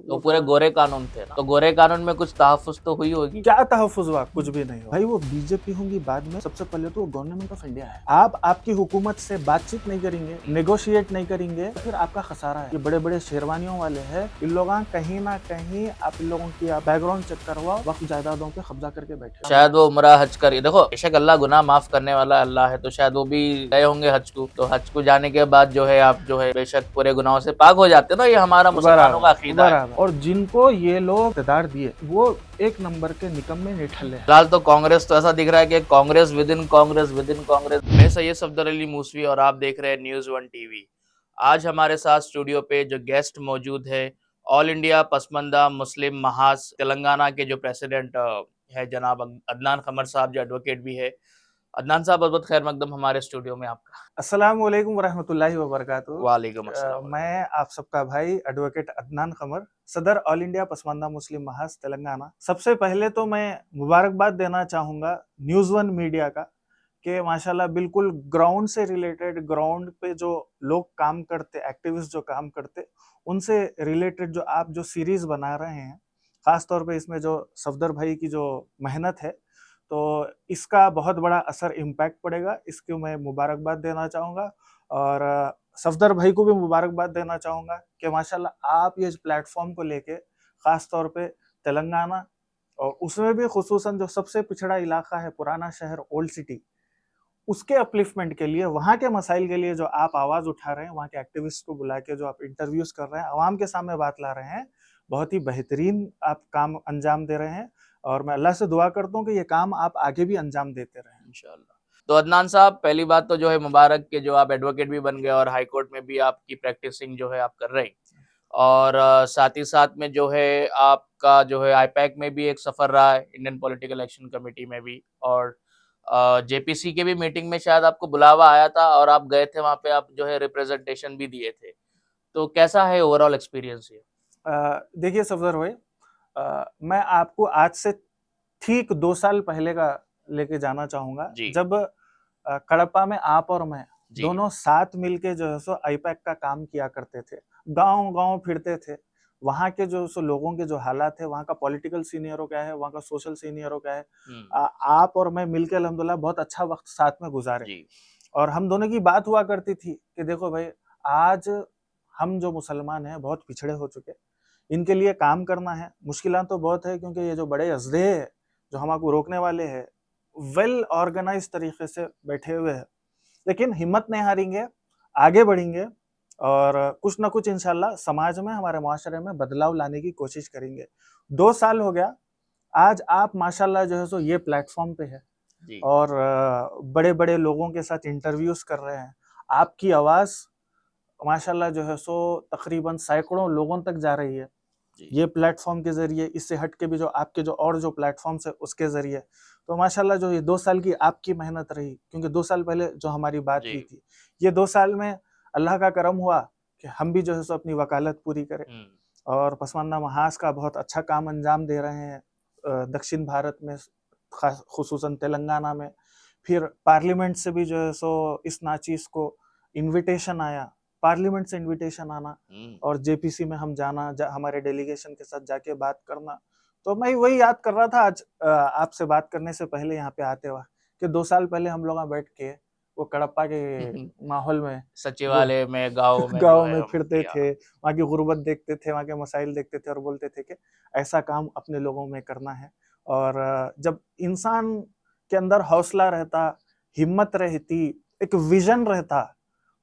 तो पूरे गोरे कानून थे ना, तो गोरे कानून में कुछ तहफ़्फ़ुज़ तो हुई होगी। क्या तहफ़्फ़ुज़ हुआ? कुछ भी नहीं हुआ भाई। वो बीजेपी होंगी बाद में, सबसे पहले तो वो गवर्नमेंट ऑफ इंडिया है। आप आपकी हुकूमत से बातचीत नहीं करेंगे, नेगोशिएट नहीं करेंगे, तो फिर आपका खसारा है। ये बड़े बड़े शेरवानियों वाले हैं, इन लोगों कहीं ना कहीं आप इन लोगों की बैकग्राउंड चेक करवाओ, वक्त जायदादों पे कब्जा करके बैठे। शायद वो उम्रा हज कर, देखो बेशक अल्लाह गुनाह माफ करने वाला अल्लाह है, तो शायद वो भी गए होंगे हज को। तो हज को जाने के बाद जो है आप जो है बेशक पूरे गुनाहों से पाक हो जाते हैं ना, ये हमारा मुसलमानों का अकीदा है। और जिनको ये लोग इक़्तिदार दिए वो एक नंबर के निकम्मे निठल्ले हैं। फिलहाल तो कांग्रेस तो ऐसा दिख रहा है कि Congress with in Congress with in Congress. मैं सैयद सफदर अली मूसवी और आप देख रहे हैं न्यूज़ वन टीवी। आज हमारे साथ स्टूडियो पे जो गेस्ट मौजूद है, ऑल इंडिया पसमानदा मुस्लिम महाज तेलंगाना के जो प्रेसिडेंट है जनाब अदनान कमर साहब, जो एडवोकेट भी है। अदनान साहब, बहुत बहुत खैर मकदम हमारे स्टूडियो में आपका। अस्सलामु अलैकुम वरहमतुल्लाहि वबरकातुहू। वालेकुम अस्सलाम। मैं आप सबका भाई एडवोकेट अदनान कमर, सदर ऑल इंडिया पसमानदा मुस्लिम महाज तेलंगाना। सबसे पहले तो मैं मुबारकबाद देना चाहूँगा न्यूज़ वन मीडिया का कि माशाल्लाह बिल्कुल ग्राउंड से रिलेटेड, ग्राउंड पे जो लोग काम करते, एक्टिविस्ट जो काम करते, उनसे रिलेटेड जो आप जो सीरीज़ बना रहे हैं, ख़ास तौर पे इसमें जो सफदर भाई की जो मेहनत है, तो इसका बहुत बड़ा असर इम्पैक्ट पड़ेगा। इसको मैं मुबारकबाद देना चाहूँगा और सफदर भाई को भी मुबारकबाद देना चाहूँगा कि माशाल्लाह आप ये प्लेटफॉर्म को लेके ख़ास तौर पे तेलंगाना और उसमें भी खुसूसन जो सबसे पिछड़ा इलाका है पुराना शहर ओल्ड सिटी, उसके अपलिफ्टमेंट के लिए, वहाँ के मसाइल के लिए जो आप आवाज़ उठा रहे हैं, वहाँ के एक्टिविस्ट को बुला के जो आप इंटरव्यूज़ कर रहे हैं, आवाम के सामने बात ला रहे हैं, बहुत ही बेहतरीन आप काम अंजाम दे रहे हैं और मैं अल्लाह से दुआ करता हूँ कि ये काम आप आगे भी अंजाम देते रहें इंशाअल्लाह। तो अदनान साहब, पहली बात तो जो है मुबारक के जो आप एडवोकेट भी बन गए और हाई कोर्ट में भी आपकी प्रैक्टिसिंग जो है आप कर रहे हैं। और साथ ही साथ में जो है आपका जो है आईपैक में भी एक सफ़र रहा है, इंडियन पॉलिटिकल एक्शन कमेटी में भी, और जेपीसी के भी मीटिंग में शायद आपको बुलावा आया था और आप गए थे, वहाँ पे आप जो है रिप्रेजेंटेशन भी दिए थे। तो कैसा है ओवरऑल एक्सपीरियंस ये? देखिए सफदर भाई, मैं आपको आज से ठीक 2 साल पहले का लेके जाना चाहूँगा, जी। जब कड़प्पा में आप और मैं जी। दोनों साथ मिलके जो है सो आईपैक का काम किया करते थे। गाँव-गाँव फिरते थे। वहाँ के जो सो लोगों के जो हालात है, वहाँ का पॉलिटिकल सीनियरों क्या है, वहाँ का सोशल सीनियरों क्या है, आप और मैं मिलके अल्हम्दुलिल्लाह बहुत अच्छा वक़्त साथ में गुज़ारे। जी। और हम दोनों की बात हुआ करती थी कि देखो भाई, आज हम जो मुसलमान हैं बहुत पिछड़े हो चुके हैं। इनके लिए काम करना है, मुश्किलात तो बहुत है क्योंकि ये जो बड़े अज़दे हैं, जो हमको रोकने वाले हैं, वेल ऑर्गेनाइज़्ड तरीके से बैठे हुए हैं। लेकिन हिम्मत नहीं हारेंगे, आगे बढ़ेंगे और कुछ ना कुछ इंशाअल्लाह समाज में, हमारे माशरे में बदलाव लाने की कोशिश करेंगे। 2 साल हो गया, आज आप माशाल्लाह जो है सो ये प्लेटफ़ॉर्म पे है जी। और बड़े-बड़े लोगों के साथ इंटरव्यूज़ कर रहे हैं। आपकी आवाज़ माशाल्लाह जो है सो तकरीबन सैकड़ों लोगों तक जा रही है। ये प्लेटफ़ॉर्म के ज़रिए, इससे हट के भी जो आपके जो और जो प्लेटफ़ॉर्म्स है उसके ज़रिए। तो माशाल्लाह जो ये 2 साल की आपकी मेहनत रही, क्योंकि 2 साल पहले जो हमारी बात हुई थी, ये 2 साल में अल्लाह का करम हुआ कि हम भी जो है सो अपनी वकालत पूरी करें और पसमानदा महाज का बहुत अच्छा काम अंजाम दे रहे हैं दक्षिण भारत में, ख़ास खुसूसन तेलंगाना में। फिर पार्लियामेंट से भी जो है सो इस नाचीज़ को इन्विटेशन आया, पार्लियामेंट से इन्विटेशन आना और जेपीसी में हम जाना, हमारे डेलीगेशन के साथ जाके बात करना। तो मैं वही याद कर रहा था आज आपसे बात करने से पहले यहाँ पे आते हुए कि 2 साल पहले हम लोग बैठ के वो कड़प्पा के माहौल में, वो सचिवालय में, गाँव में जो गाँव है में हम फिरते किया। थे, वहाँ की गुर्बत देखते थे, वहाँ के मसाइल देखते थे और बोलते थे कि ऐसा काम अपने लोगों में करना है। और जब इंसान के अंदर हौसला रहता, हिम्मत रहती, एक विज़न रहता,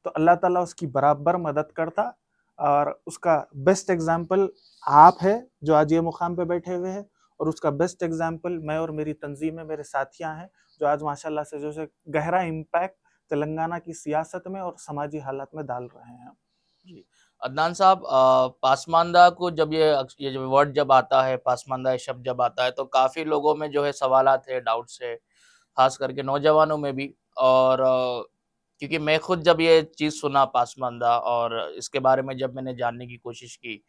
तो अल्लाह ताला उसकी बराबर मदद करता और उसका बेस्ट एग्ज़ाम्पल आप है, जो आज ये मुक़ाम पे बैठे हुए हैं, और उसका बेस्ट एग्ज़ाम्पल मैं और मेरी तंज़ीमें, मेरे साथियाँ हैं, जो आज माशाल्लाह से जो है गहरा इम्पैक्ट तेलंगाना की सियासत में और समाजी हालात में डाल रहे हैं। जी। अदनान साहब, पासमानदा को जब ये जो वर्ड जब आता है, पासमानदा ये शब्द जब आता है, तो काफ़ी लोगों में जो है सवालात है, डाउट्स है, ख़ास करके नौजवानों में भी। और क्योंकि मैं खुद जब ये चीज़ सुना पासमानदा और इसके बारे में जब मैंने जानने की कोशिश की,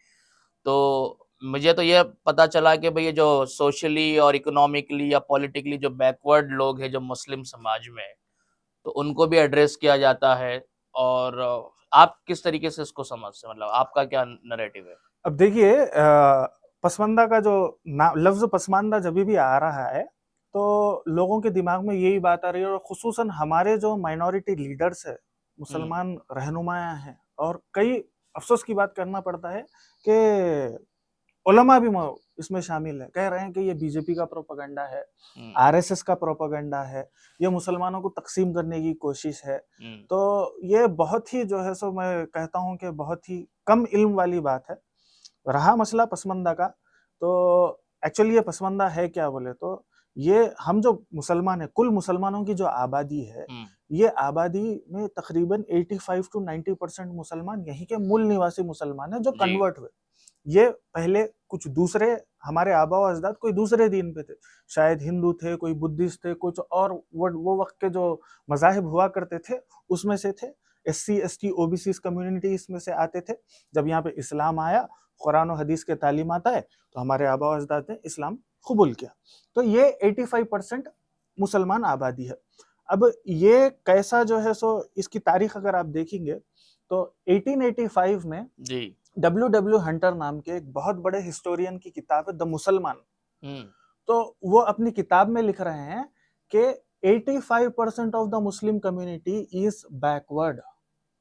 तो मुझे तो ये पता चला कि भई ये जो सोशली और इकोनॉमिकली या पॉलिटिकली जो बैकवर्ड लोग हैं, जो मुस्लिम समाज में, तो उनको भी एड्रेस किया जाता है। और आप किस तरीके से इसको समझते हैं? मतलब आपका क्या नैरेटिव है? अब देखिए पसमानदा का जो लफ्ज पसमानदा जब भी आ रहा है तो लोगों के दिमाग में यही बात आ रही है, और खुसूसन हमारे जो माइनॉरिटी लीडर्स है, मुसलमान रहनुमाया हैं, और कई अफसोस की बात करना पड़ता है कि उलमा भी इसमें शामिल है, कह रहे हैं कि ये बीजेपी का प्रोपेगेंडा है, आरएसएस का प्रोपेगेंडा है, ये मुसलमानों को तकसीम करने की कोशिश है। तो ये बहुत ही जो है सो मैं कहता हूं कि बहुत ही कम इल्म वाली बात है। रहा मसला पसमानदा का, तो एक्चुअली ये पसमानदा है क्या बोले तो ये हम जो मुसलमान है, कुल मुसलमानों की जो आबादी है, ये आबादी में तकरीबन 85 to 90% मुसलमान यहीं के मूल निवासी मुसलमान है जो कन्वर्ट हुए। ये पहले कुछ दूसरे हमारे आबा व अजदाद कोई दूसरे दीन पे थे, शायद हिंदू थे, कोई बुद्धिस्ट थे, कुछ और वो वक्त के जो मजाहिब हुआ करते थे उसमें से थे। SC ST OBC कम्युनिटी इसमें से आते थे। जब यहाँ पे इस्लाम आया, कुरान और हदीस के तालीमात आए, तो हमारे आबा व अजदाद ने इस्लाम कबूल किया। तो ये 85% मुसलमान आबादी है। अब ये कैसा जो है सो इसकी तारीख अगर आप देखेंगे तो 1885 में जी W हंटर नाम के एक बहुत बड़े हिस्टोरियन की किताब है द मुसलमान, तो वो अपनी किताब में लिख रहे हैं कि 85% of the Muslim community is backward.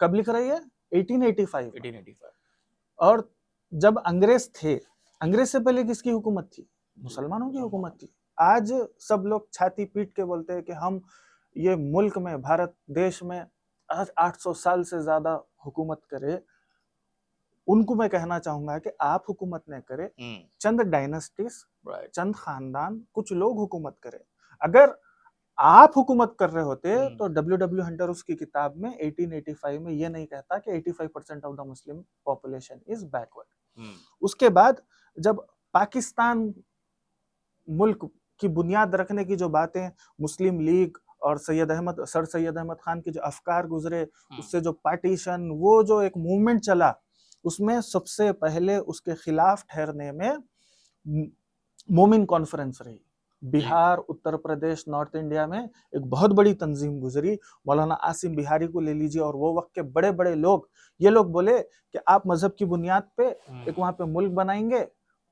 कब लिख रही है? 1885। और जब अंग्रेज थे, अंग्रेज से पहले किसकी हुकूमत थी? मुसलमानों की हुकूमत थी। आज सब लोग छाती पीट के बोलते हैं कि हम ये मुल्क में, भारत देश में 800 साल से ज्यादा हुकूमत करे। उनको मैं कहना चाहूंगा कि आप हुकूमत न करे, चंद डायनेस्टीज, चंद खानदान, कुछ लोग हुकूमत करे। अगर आप हुकूमत कर रहे होते तो W हंटर उसकी किताब में 1885 में ये नहीं कहता कि 85% of the Muslim population is backward. उसके बाद जब पाकिस्तान मुल्क की बुनियाद रखने की जो बातें मुस्लिम लीग और सर सैयद अहमद खान के जो अफकार गुजरे, उससे जो पार्टीशन, वो जो एक मूवमेंट चला, उसमें सबसे पहले उसके खिलाफ ठहरने में मोमिन कॉन्फ्रेंस रही। बिहार, उत्तर प्रदेश, नॉर्थ इंडिया में एक बहुत बड़ी तंजीम गुजरी। मौलाना आसिम बिहारी को ले लीजिए, और वो वक्त के बड़े बड़े लोग, ये लोग बोले कि आप मजहब की बुनियाद पे एक वहां पे मुल्क बनाएंगे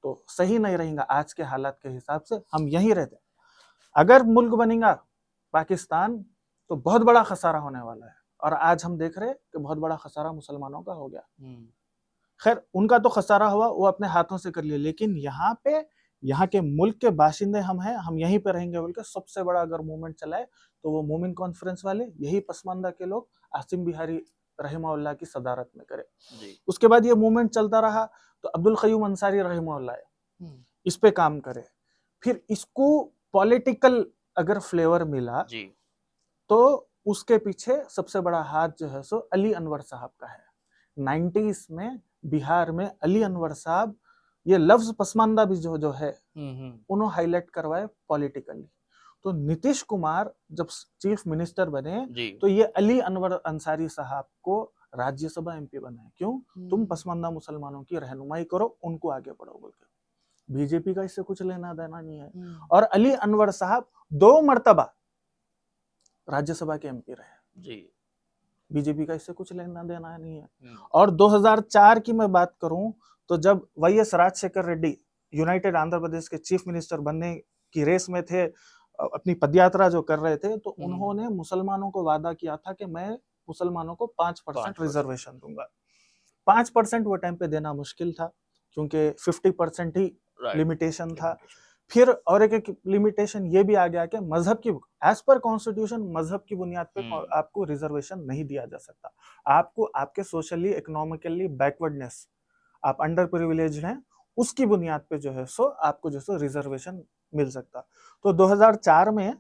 तो सही नहीं रहेगा। आज के हालात के हिसाब से हम यहीं रहते, अगर मुल्क बनेगा पाकिस्तान तो बहुत बड़ा खसारा होने वाला है। और आज हम देख रहे हैं कि बहुत बड़ा खसारा मुसलमानों का हो गया। खैर, उनका तो खसारा हुआ, वो अपने हाथों से कर लिया, लेकिन यहाँ पे, यहाँ के मुल्क के बाशिंदे हम हैं, हम यहीं पे रहेंगे बोल के सबसे बड़ा अगर मूवमेंट चलाए तो वो मोमिन कॉन्फ्रेंस वाले, यही पसमानदा के लोग आसिम बिहारी रहमहुल्लाह की सदारत में करे। उसके बाद ये मूवमेंट चलता रहा तो अब्दुल क़य्यूम अंसारी रहमहुल्लाह इस पे काम करे। फिर इसको पॉलिटिकल अगर फ्लेवर मिला तो उसके पीछे सबसे बड़ा हाथ जो है सो अली अनवर साहब का है। 90s में बिहार में अली अनवर साहब ये लफ्ज पसमानदा भी जो है उन्होंने हाईलाइट करवाए पॉलिटिकली। तो नीतीश कुमार जब चीफ मिनिस्टर बने तो ये अली अनवर अंसारी साहब को राज्यसभा MP बनाए। क्यों? तुम पसमानदा मुसलमानों की रहनुमाई करो, उनको आगे बढ़ो बोल के। बीजेपी का इससे कुछ लेना देना नहीं है। और अली अनवर साहब 2 मर्तबा राज्यसभा के MP रहे। बीजेपी का इससे कुछ लेना देना नहीं है। और 2004 की मैं बात करूं तो जब YS राजशेखर रेड्डी यूनाइटेड आंध्र प्रदेश के चीफ मिनिस्टर बनने की रेस में थे, अपनी पदयात्रा जो कर रहे थे, तो उन्होंने मुसलमानों को वादा किया था कि मैं मुसलमानों को 5% रिजर्वेशन दूंगा। 5% वो टाइम पे देना मुश्किल था क्योंकि 50% ही लिमिटेशन था। फिर और एक लिमिटेशन ये भी आ गया कि मजहब की, एज पर कॉन्स्टिट्यूशन, मजहब की बुनियाद पे आपको रिजर्वेशन नहीं दिया जा सकता। आपको आपके सोशली इकोनॉमिकली बैकवर्डनेस, आप अंडर प्रिविलेज्ड हैं, उसकी बुनियाद पे जो है सो आपको जो सो रिजर्वेशन मिल सकता। तो 2004 में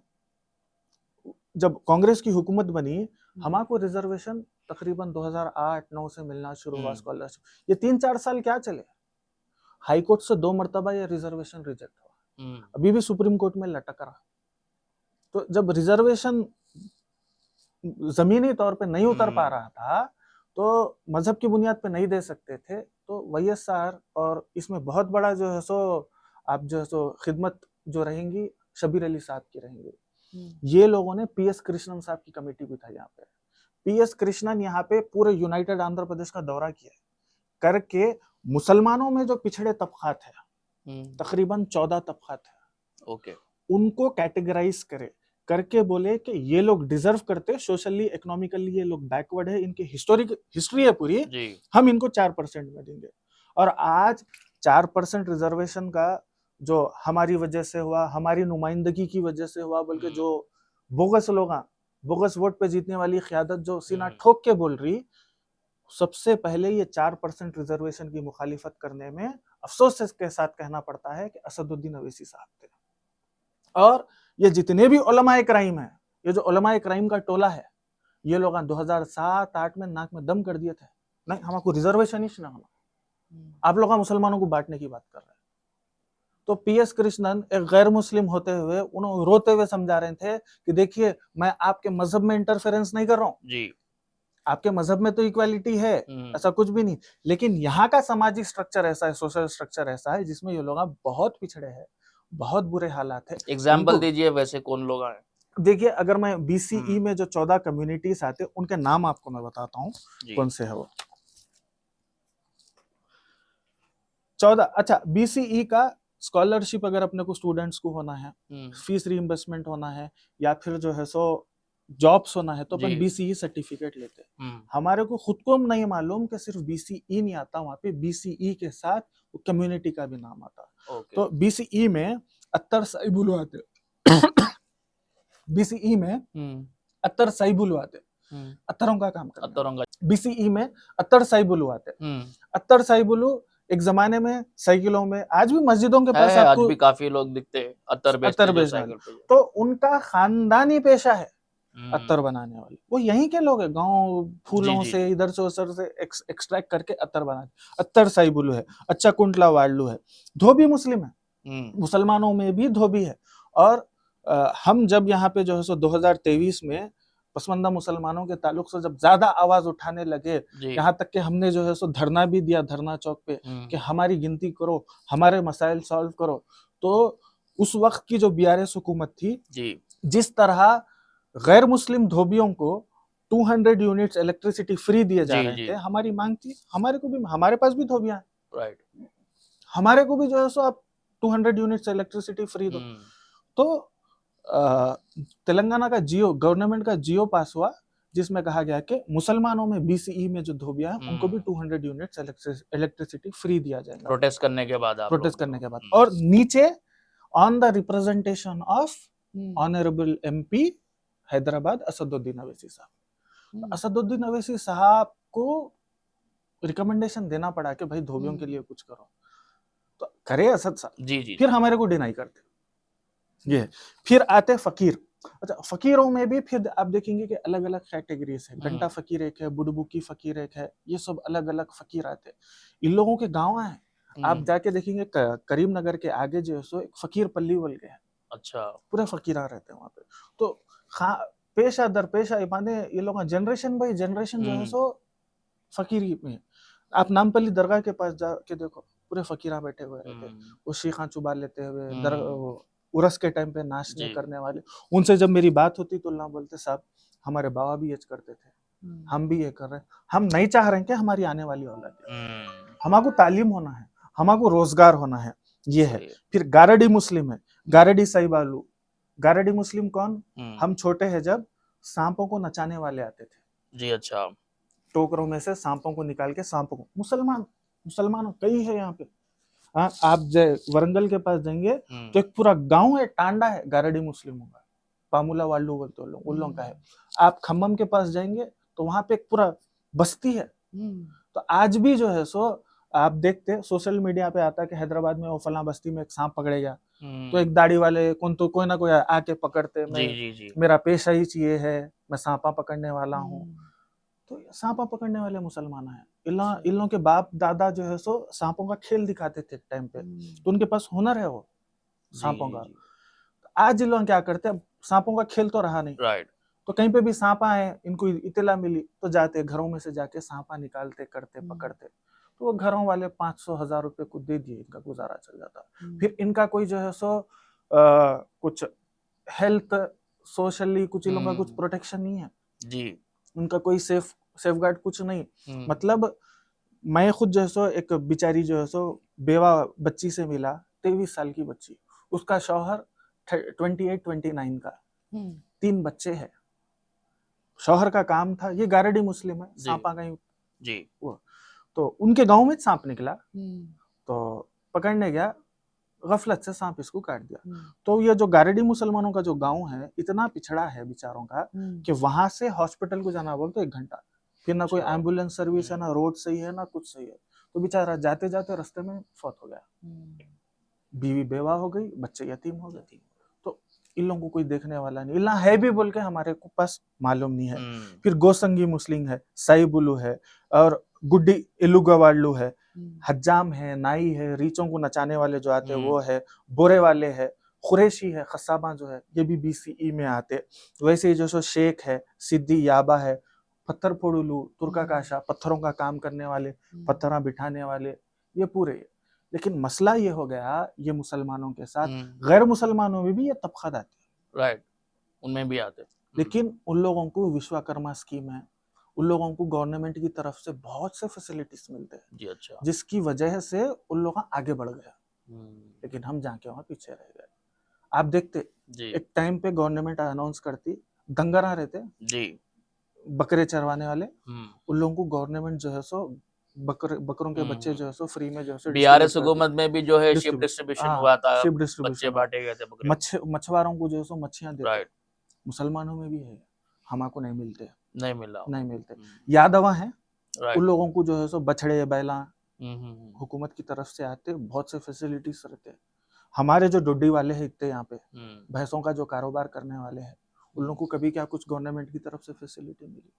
जब कांग्रेस की हुकूमत बनी, हमारे रिजर्वेशन तकरीबन 2008-9 से मिलना शुरू हुआ स्कॉलरशिप। ये 3-4 साल क्या चले, हाई कोर्ट से 2 मर्तबा ये रिजर्वेशन रिजेक्ट हुआ, अभी भी सुप्रीम कोर्ट में लटक रहा। तो जब रिजर्वेशन जमीनी तौर पे नहीं उतर पा रहा था, तो मजहब की बुनियाद पे नहीं दे सकते थे, तो YSR और इसमें बहुत बड़ा जो है सो आप जो है सो खिदमत जो रहेंगी शबीर अली साहब की रहेंगी। ये लोगों ने PS कृष्णन साहब की कमेटी भी था यहाँ पे। PS कृष्णन यहाँ पे पूरे यूनाइटेड आंध्र प्रदेश का दौरा किया करके मुसलमानों में जो पिछड़े तबकात है, तकरीबन 14 तबकात है, ओके, उनको कैटेगराइज करे करके बोले कि ये लोग डिजर्व करते, सोशली इकोनॉमिकली ये लोग बैकवर्ड है, इनकी हिस्ट्री है पूरी, जी, हम इनको 4% में देंगे। और आज 4% रिजर्वेशन का जो हमारी वजह से हुआ, हमारी नुमाइंदगी की वजह से हुआ, बल्कि जो बोगस लोग बोगस वोट पे जीतने वाली क़यादत जो सीना ठोक के बोल रही, सबसे पहले ये 4% रिजर्वेशन की मुखालिफत करने में अफसोस के साथ कहना पड़ता है कि असदुद्दीन अवैसी साहब थे। और ये जितने भी उलमाए क्राइम है, ये जो उलमाए क्राइम का टोला है, ये लोग 2007-8 में नाक में दम कर दिए थे, नहीं हमको रिजर्वेशन ही ना होना, आप लोग मुसलमानों को बांटने की बात कर रहे हैं। तो पीएस कृष्णन एक गैर मुस्लिम होते हुए उन्होंने रोते हुए समझा रहे थे कि देखिए मैं आपके मजहब में इंटरफेरेंस नहीं कर रहा हूँ जी, आपके मजहब में तो इक्वालिटी है, ऐसा कुछ भी नहीं, लेकिन यहाँ का सामाजिक स्ट्रक्चर ऐसा है, सोशल स्ट्रक्चर ऐसा है जिसमें ये लोग बहुत पिछड़े हैं, बहुत बुरे हालात है। एग्जाम्पल दीजिए, वैसे कौन लोग हैं? देखिए अगर मैं बीसीई में जो 14 कम्युनिटीज आते हैं उनके नाम आपको मैं बताता हूँ कौन से है वो 14। अच्छा, बीसीई का स्कॉलरशिप अगर अपने को स्टूडेंट्स को होना है, फीस रीइंबर्समेंट होना है, या फिर जो है सो जॉब्स होना है, तो अपन बीसीई सर्टिफिकेट लेते हैं। हमारे को खुद को नहीं मालूम कि सिर्फ बीसीई नहीं आता, वहां पे बीसीई के साथ कम्युनिटी का भी नाम आता। तो बीसीई में अत्तर साहिबुल आते, बीसीई में अत्तर साहिबुल आते, अत्तरों का काम करते। बीसीई में अत्तर साहिबुल आते, अत्तर साहिबुल एक जमाने में साइकिलों में, आज भी मस्जिदों के पास आपको आज भी काफी लोग दिखते हैं अत्तर बेचते। तो उनका खानदानी पेशा है अत्तर बनाने वाले, वो यहीं के लोग हैं, गांव फूलों से इधर से उधर से एक्सट्रैक्ट करके अत्तर बनाते। अत्तर साहिबुल है, अच्छा कुंटला वाल्लू है। धोबी मुस्लिम है, मुसलमानों में भी धोबी है। और हम जब यहाँ पे जो है सो 2023 में पसमानदा मुसलमानों के ताल्लुक से जब ज्यादा आवाज उठाने लगे, यहाँ तक कि हमने जो है सो धरना भी दिया धरना चौक पे कि हमारी गिनती करो, हमारे मसाइल सॉल्व करो, तो उस वक्त की जो बीआरएस हुकूमत थी, जिस तरह गैर मुस्लिम धोबियों को 200 यूनिट्स इलेक्ट्रिसिटी फ्री दिए जा रहे थे, हमारी मांग थी हमारे को भी, हमारे पास भी धोबियां हैं, हमारे को भी जो है सो आप 200 यूनिट्स इलेक्ट्रिसिटी फ्री दो। तो तेलंगाना का जियो, गवर्नमेंट का जियो पास हुआ, जिसमें कहा गया कि मुसलमानों में बीसीई में जो धोबिया है उनको भी 200 यूनिट्स इलेक्ट्रिसिटी फ्री दिया जाएगा, प्रोटेस्ट करने के बाद। और नीचे on the representation of honourable MP Hyderabad Asaduddin Owaisi साहब, असदुद्दीन अवैसी साहब को रिकमेंडेशन देना पड़ा कि भाई धोबियों के लिए कुछ करो, तो करे असद साहब जी। फिर हमारे को डिनाई करते, ये फिर आते फकीर। अच्छा, फकीरों में भी फिर आप देखेंगे कि अलग अलग कैटेगरीज है, घंटा फकीर एक है, बुडबुकी फकीर एक है, ये सब अलग अलग फकीर आते। इन लोगों के गांव है, आप जाके देखेंगे करीमनगर के आगे जो है सो एक फकीर पल्ली बोल के है, अच्छा पूरे फकीर रहते हैं वहां पे। तो पेशा दर पेशा माने ये लोग जनरेशन बाई जनरेशन जो है सो फकीरी में। आप नामपल्ली दरगाह के पास जाके देखो, पूरे फकीरा बैठे हुए रहते, वो शीखा चुबा लेते हुए, उरस के टाइम पे नाचने करने वाले। उनसे जब मेरी बात होती तो अल्लाह बोलते साहब हमारे बाबा भी ये करते थे, हम भी ये कर रहे हैं, हम नहीं चाह रहे हैं कि हमारी आने वाली औलाद, हमारे तालीम होना है, हमारे रोजगार होना है, ये है। फिर गारडी मुस्लिम है, गारडी साहिबालू। गारडी मुस्लिम कौन? हम छोटे हैं जब सांपों को नचाने वाले आते थे जी, अच्छा, टोकरों में से सांपों को निकाल के, सांपों को मुसलमान कई है यहाँ पे। आप वरंगल के पास जाएंगे तो एक पूरा गांव है, टांडा है गारडी मुस्लिमों का, पामुला वाल्लू बोलते उन लोगों का है। आप खम्मम के पास जाएंगे तो वहां पे एक पूरा बस्ती है। तो आज भी जो है सो आप देखते सोशल मीडिया पे आता है कि हैदराबाद में वो फला बस्ती में एक सांप पकड़े गया, तो एक दाढ़ी वाले कोई ना कोई आके पकड़ते, मैं मेरा पेशा ही चाहिए है, मैं सांपा पकड़ने वाला हूँ। तो सांपा पकड़ने वाले मुसलमान हैं। इन लोगों के बाप दादा जो है सो सांपों का खेल दिखाते थे टाइम पे, तो उनके पास हुनर है वो सांपों का। आज इन लोग क्या करते हैं, सांपों का खेल तो रहा नहीं, राइट, तो कहीं पे भी सांपा है, इनको इतला मिली तो जाते घरों में से जाके सांपा निकालते, करते, पकड़ते। तो वो घरों वाले 500-1000 रुपए को दे दिए, इनका गुजारा चल जाता। फिर इनका कोई जो है सो कुछ हेल्थ सोशली कुछ इन लोगों का कुछ प्रोटेक्शन नहीं है जी, उनका कोई सेफ गार्ड कुछ नहीं। मतलब मैं खुद जो है सो एक बेचारी जो है सो बेवा बच्ची से मिला, 23 साल की बच्ची, उसका शौहर 28-29 का, 3 बच्चे हैं। शौहर का काम था, ये गारडी मुस्लिम है, जी सांपा का जी वो, तो उनके गांव में सांप निकला, तो पकड़ने गया, गफलत से सांप इसको काट दिया। तो ये जो गारडी मुसलमानों का जो गांव है इतना पिछड़ा है बेचारों का कि वहां से हॉस्पिटल को जाना बोल तो 1 घंटा, फिर ना कोई अच्छा। एम्बुलेंस सर्विस है, ना रोड सही है, ना कुछ सही है। तो बेचारा जाते जाते रास्ते में फौत हो गया, बीवी बेवा हो गई, बच्चे यतीम हो गए। तो इन लोगों को कोई देखने वाला नहीं, इल्ला है भी बोल के हमारे को पास मालूम नहीं है। फिर गोसंगी मुस्लिम है, साई बुलू है, और गुड्डी इलुगवाडलू है, हज्जाम है, नाई है, रीचों को नचाने वाले जो आते हैं वो है, बोरे वाले है, कुरैशी है, खसाबा जो है ये भी BCE में आते। वैसे ही जो सो शेख है, सिद्दी याबा है, पत्थर फोड़ुलू, तुर्का काशा, पत्थरों का काम करने वाले, पत्थरा बिठाने वाले, ये पूरे। लेकिन मसला ये हो गया, ये मुसलमानों के साथ गैर मुसलमानों में भी ये तबका आती है, राइट, उनमें भी आते। लेकिन उन लोगों को विश्वकर्मा स्कीम है, उन लोगों को गवर्नमेंट की तरफ से बहुत से फैसिलिटीज मिलते हैं जी अच्छा। जिसकी वजह से उन लोग आगे बढ़ गए, लेकिन हम जाके वहां पीछे रह गए। आप देखते जी एक टाइम पे गवर्नमेंट अनाउंस करती, दंगरा रहते जी बकरे चरवाने वाले, उन लोगों को गवर्नमेंट जो है सो बकरों के बच्चे जो है सो फ्री में जो है सो BRS हुकूमत में भी जो है शिप डिस्ट्रीब्यूशन हुआ था, शिप बच्चे डिस्ट्रीब्यूशन, बांटे गए थे बकरे। मछुआरों को जो है सो मच्छियां देते। राइट, मुसलमानों में भी है, हमको नहीं मिलते, नहीं मिला, नहीं मिलते। यादवा है, उन राइट, लोगों को जो है सो बछड़े बैला हुकूमत की तरफ से आते, बहुत से फैसिलिटीज रहते। हमारे जो डोडी वाले हैं इतने यहाँ पे, भैंसों का जो कारोबार करने वाले हैं, उन लोगों को कभी क्या कुछ गवर्नमेंट की तरफ से फैसिलिटी मिली?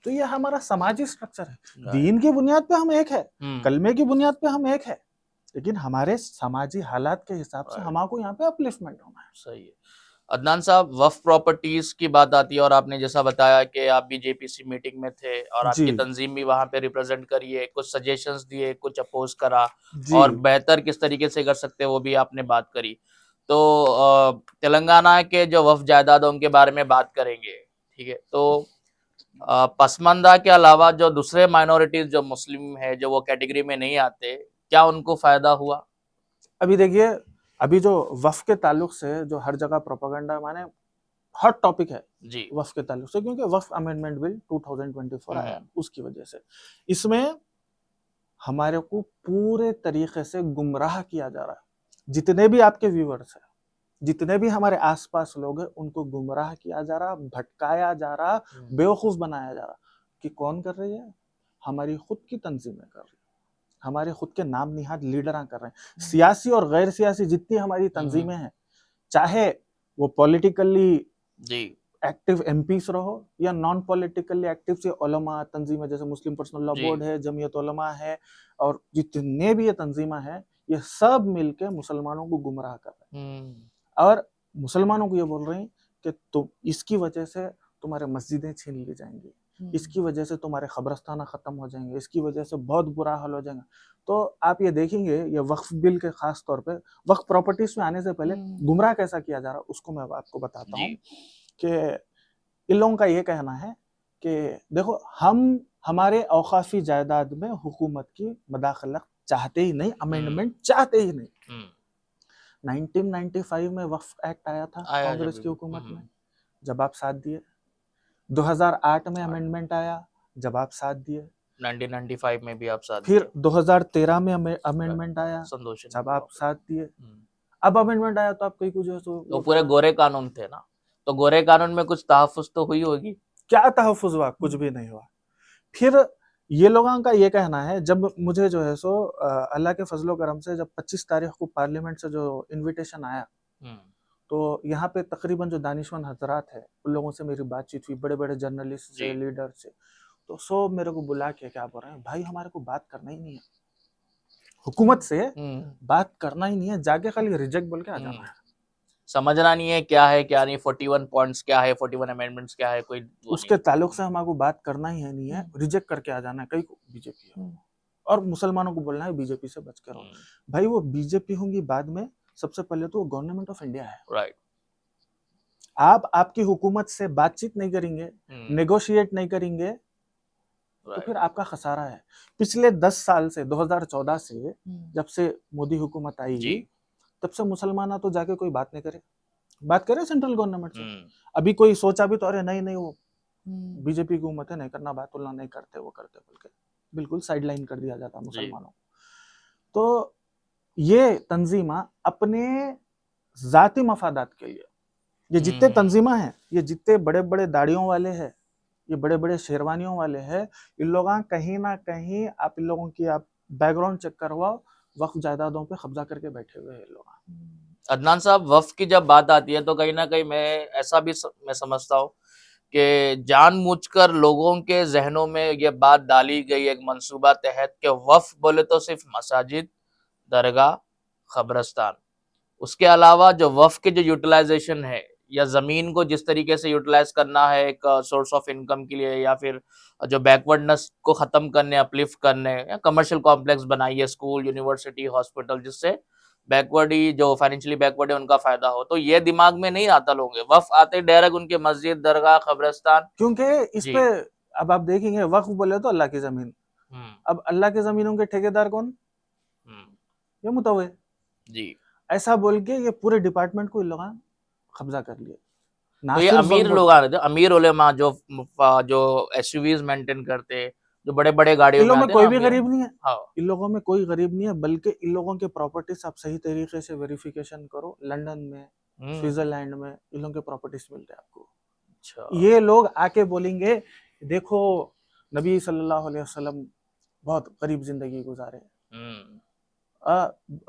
तो ये हमारा समाजी स्ट्रक्चर है। दीन की बुनियाद पे हम एक है, कलमे की बुनियाद पे हम एक है, लेकिन हमारे समाजी हालात के हिसाब से हमारे यहाँ पे अपलिफ्टमेंट होना है। सही है। अदनान साहब, वक्फ प्रॉपर्टीज की बात आती है और आपने जैसा बताया कि आप BJPC मीटिंग में थे और आपकी तंजीम भी वहां पे रिप्रेजेंट करी है, कुछ सजेशंस दिए, कुछ अपोज करा, और बेहतर किस तरीके से कर सकते हैं वो भी आपने बात करी। तो तेलंगाना के जो वक्फ जायदादों के बारे में बात करेंगे, ठीक है? तो पसमानदा के अलावा जो दूसरे माइनॉरिटीज जो मुस्लिम है, जो वो कैटेगरी में नहीं आते, क्या उनको फायदा हुआ? अभी देखिए, अभी जो वक्फ के ताल्लुक से जो हर जगह प्रोपेगेंडा माने हॉट टॉपिक है जी, वक्फ के ताल्लुक से, क्योंकि वक्फ अमेंडमेंट बिल 2024 आया, उसकी वजह से इसमें हमारे को पूरे तरीके से गुमराह किया जा रहा है। जितने भी आपके व्यूअर्स हैं, जितने भी हमारे आसपास लोग हैं, उनको गुमराह किया जा रहा, भटकाया जा रहा, बेवकूफ बनाया जा रहा। कि कौन कर रही है? हमारी खुद की तंजीमें कर रही है, हमारे खुद के नाम निहाद लीडर कर रहे हैं। सियासी और गैर सियासी जितनी हमारी तंजीमें हैं, चाहे वो पॉलिटिकली एक्टिव MPs रहो या नॉन पॉलिटिकली एक्टिव से उलमा तंजीमें, जैसे मुस्लिम पर्सनल लॉ बोर्ड है, जमीयत उलमा है, और जितने भी ये तंजीमें हैं, ये सब मिलके मुसलमानों को गुमराह कर रहे हैं और मुसलमानों को ये बोल रहे हैं कि तुम इसकी वजह से तुम्हारे मस्जिदें छीन ली जाएंगी, इसकी वजह से तुम्हारे खबरस्ताना खत्म हो जाएंगे, इसकी वजह से बहुत बुरा हाल हो जाएगा। तो आप ये देखेंगे, ये वक्फ बिल के खास तौर पे वक्फ प्रॉपर्टीज में आने से पहले गुमराह कैसा किया जा रहा है उसको मैं आपको बताता हूँ। कि इन लोगों का ये कहना है कि देखो, हम हमारे औकाफी जायदाद में हुकूमत की मदाखलत चाहते ही नहीं, अमेंडमेंट चाहते ही नहीं। 1995 में वक्फ एक्ट आया था कांग्रेस की हुकूमत में, जब आप साथ दिए। 2008 में अमेंडमेंट आया, जब आप साथ दिए। 1995 में भी आप साथ फिर 2013 में अमेंडमेंट आया, जब आप साथ दिए। अब अमेंडमेंट आया तो आप कहीं कुछ तो पूरे गोरे कानून थे ना, तो गोरे कानून में कुछ तहफ्फुज तो हुई होगी? क्या तहफ्फुज हुआ? कुछ भी नहीं हुआ। फिर ये लोगों का ये कहना है, जब मुझे जो है सो अल्लाह के फजलो करम से जब 25 तारीख को पार्लियामेंट से जो इनविटेशन आया, तो यहाँ पे तकरीबन जो दानिशमंद हजरात है उन लोगों से मेरी बातचीत हुई, बड़े बड़े जर्नलिस्ट से, लीडर से। तो सब मेरे को बुला के क्या बोल रहे हैं, भाई हमारे को बात करना ही नहीं है, हुकूमत से बात करना ही नहीं है, जाके खाली रिजेक्ट बोल के आ जाना है, समझना नहीं है क्या है क्या नहीं, 41 पॉइंट्स क्या है, 41 अमेंडमेंट्स क्या है, कोई उसके ताल्लुक से हमारे को बात करना ही है, नहीं है, रिजेक्ट करके आ जाना है। कहीं को बीजेपी है और मुसलमानों को बोलना है बीजेपी से बच कर रहो। भाई वो बीजेपी होंगी बाद में, सबसे पहले तो वो गवर्नमेंट ऑफ इंडिया है। राइट। आप आपकी हुकूमत से बातचीत नहीं करेंगे, नेगोशिएट नहीं करेंगे, तो राइट। फिर आपका खसारा है। पिछले 10 साल से 2014 से जब से मोदी हुकूमत आई जी। तब से मुसलमान तो जाके कोई बात नहीं करे, बात करे सेंट्रल गवर्नमेंट से। हम्म, अभी कोई सोचा भी तो अरे नहीं नहीं वो बीजेपी की हुकूमत है, नहीं करना, बात तुलना नहीं करते, वो करते बोल के बिल्कुल साइडलाइन कर दिया जाता जी। मुसलमानों को। तो ये तंजीमा अपने जाती मफादात के लिए, ये जितने तंजीमा हैं, ये जितने बड़े बड़े दाढ़ियों वाले हैं, ये बड़े बड़े शेरवानियों वाले हैं, इन लोग कहीं ना कहीं आप इन लोगों की आप बैकग्राउंड चेक करवाओ, वक्फ जायदादों पे कब्जा करके बैठे हुए हैं लोग। अदनान साहब, वक्फ की जब बात आती है तो कहीं ना कहीं मैं ऐसा भी मैं समझता हूँ कि जानबूझकर लोगों के जहनों में ये बात डाली गई एक मंसूबा तहत कि वक्फ बोले तो सिर्फ मसाजिद, दरगाह, कब्रस्तान, उसके अलावा जो वक्फ के जो यूटिलाइजेशन है या जमीन को जिस तरीके से यूटिलाइज करना है एक सोर्स ऑफ इनकम के लिए, या फिर जो बैकवर्डनेस को खत्म करने, अपलिफ्ट करने, या कमर्शियल कॉम्प्लेक्स बनाइए, स्कूल, यूनिवर्सिटी, हॉस्पिटल, जिससे बैकवर्ड ही जो फाइनेंशियली बैकवर्ड है उनका फायदा हो, तो ये दिमाग में नहीं आता लोगों के। वक्फ आते डायरेक्ट उनके मस्जिद, दरगाह, कब्रिस्तान। क्योंकि इस जी। पे अब आप देखेंगे वक्फ बोले तो अल्लाह की जमीन, अब अल्लाह की जमीनों के ठेकेदार कौन? ये मुतव्वे। जी। ऐसा बोल के ये पूरे डिपार्टमेंट को इन लोगों ने कब्जा कर लिया। ना तो ये सिर्फ अमीर वक्फ लोग आ रहे थे, अमीर उलेमा जो एसयूवीज मेंटेन करते, जो बड़े बड़े गाड़ियों इन में लोगों में आते कोई ना भी अमीर। गरीब नहीं है, हाँ। इन लोगों में कोई गरीब नहीं है, बल्कि इन लोगों के प्रॉपर्टीज आप सही तरीके से वेरिफिकेशन करो, लंदन में, स्विट्जरलैंड में इन लोगों के प्रॉपर्टीज मिलते हैं आपको। अच्छा। ये लोग आके बोलेंगे देखो नबी सल्लल्लाहु अलैहि वसल्लम बहुत गरीब जिंदगी गुजारे,